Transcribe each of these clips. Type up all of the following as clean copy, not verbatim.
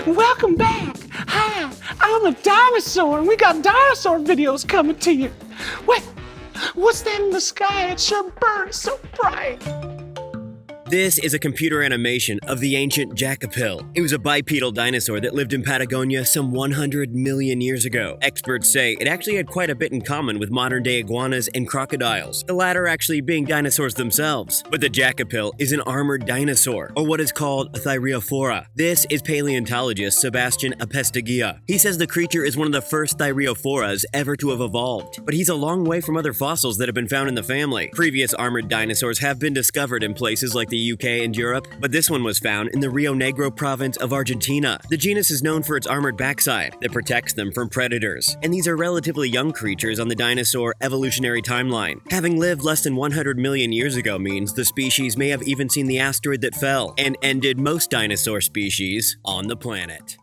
Welcome back. Hi, I'm a dinosaur, and we got dinosaur videos coming to you. Wait, what's that in the sky? It sure burns so bright. This is a computer animation of the ancient jackapil. It was a bipedal dinosaur that lived in Patagonia some 100 million years ago. Experts say it actually had quite a bit in common with modern-day iguanas and crocodiles, the latter actually being dinosaurs themselves. But the jackapil is an armored dinosaur, or what is called a thyreophora. This is paleontologist Sebastian Apesteguia. He says the creature is one of the first thyreophoras ever to have evolved, but he's a long way from other fossils that have been found in the family. Previous armored dinosaurs have been discovered in places like the UK and Europe, but this one was found in the Rio Negro province of Argentina. The genus is known for its armored backside that protects them from predators, and these are relatively young creatures on the dinosaur evolutionary timeline. Having lived less than 100 million years ago means the species may have even seen the asteroid that fell and ended most dinosaur species on the planet.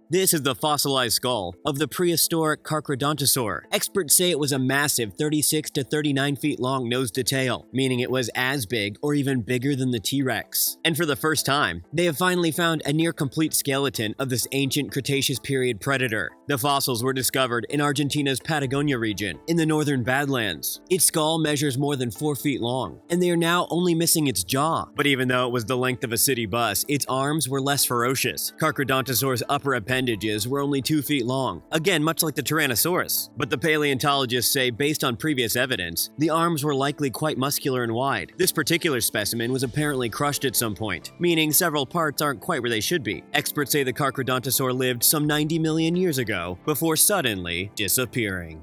This is the fossilized skull of the prehistoric Carcharodontosaur. Experts say it was a massive 36 to 39 feet long nose to tail, meaning it was as big or even bigger than the T-Rex. And for the first time, they have finally found a near-complete skeleton of this ancient Cretaceous period predator. The fossils were discovered in Argentina's Patagonia region, in the northern Badlands. Its skull measures more than 4 feet long, and they are now only missing its jaw. But even though it was the length of a city bus, its arms were less ferocious. Carcharodontosaur's upper appendages were only 2 feet long, again much like the Tyrannosaurus. But the paleontologists say based on previous evidence, the arms were likely quite muscular and wide. This particular specimen was apparently crushed at some point, meaning several parts aren't quite where they should be. Experts say the Carcharodontosaur lived some 90 million years ago before suddenly disappearing.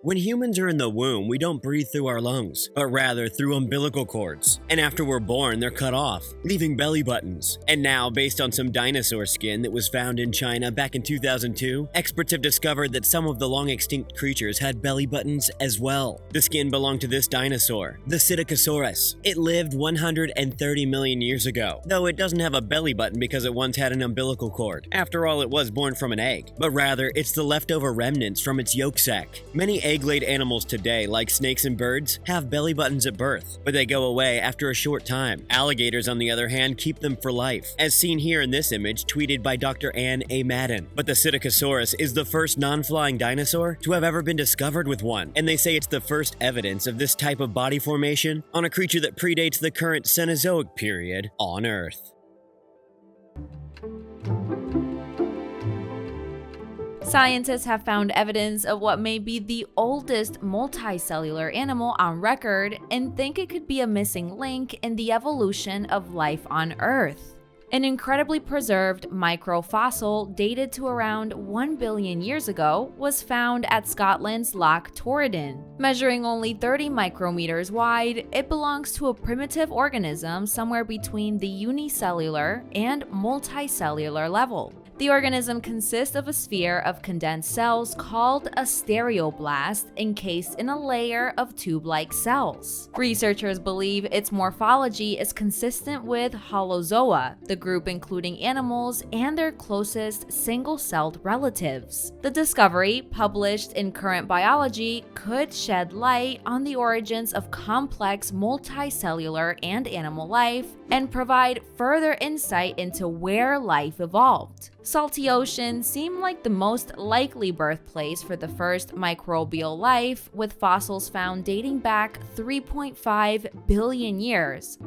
When humans are in the womb, we don't breathe through our lungs, but rather through umbilical cords. And after we're born, they're cut off, leaving belly buttons. And now, based on some dinosaur skin that was found in China back in 2002, experts have discovered that some of the long-extinct creatures had belly buttons as well. The skin belonged to this dinosaur, the Psittacosaurus. It lived 130 million years ago, though it doesn't have a belly button because it once had an umbilical cord. After all, it was born from an egg, but rather it's the leftover remnants from its yolk sac. Many egg-laid animals today, like snakes and birds, have belly buttons at birth, but they go away after a short time. Alligators, on the other hand, keep them for life, as seen here in this image tweeted by Dr. Ann A. Madden. But the Psittacosaurus is the first non-flying dinosaur to have ever been discovered with one, and they say it's the first evidence of this type of body formation on a creature that predates the current Cenozoic period on Earth. Scientists have found evidence of what may be the oldest multicellular animal on record and think it could be a missing link in the evolution of life on Earth. An incredibly preserved microfossil dated to around 1 billion years ago was found at Scotland's Loch Torridon. Measuring only 30 micrometers wide, it belongs to a primitive organism somewhere between the unicellular and multicellular level. The organism consists of a sphere of condensed cells called a stereoblast encased in a layer of tube-like cells. Researchers believe its morphology is consistent with Holozoa, the group including animals and their closest single-celled relatives. The discovery, published in Current Biology, could shed light on the origins of complex multicellular and animal life and provide further insight into where life evolved. Salty oceans seem like the most likely birthplace for the first microbial life, with fossils found dating back 3.5 billion years.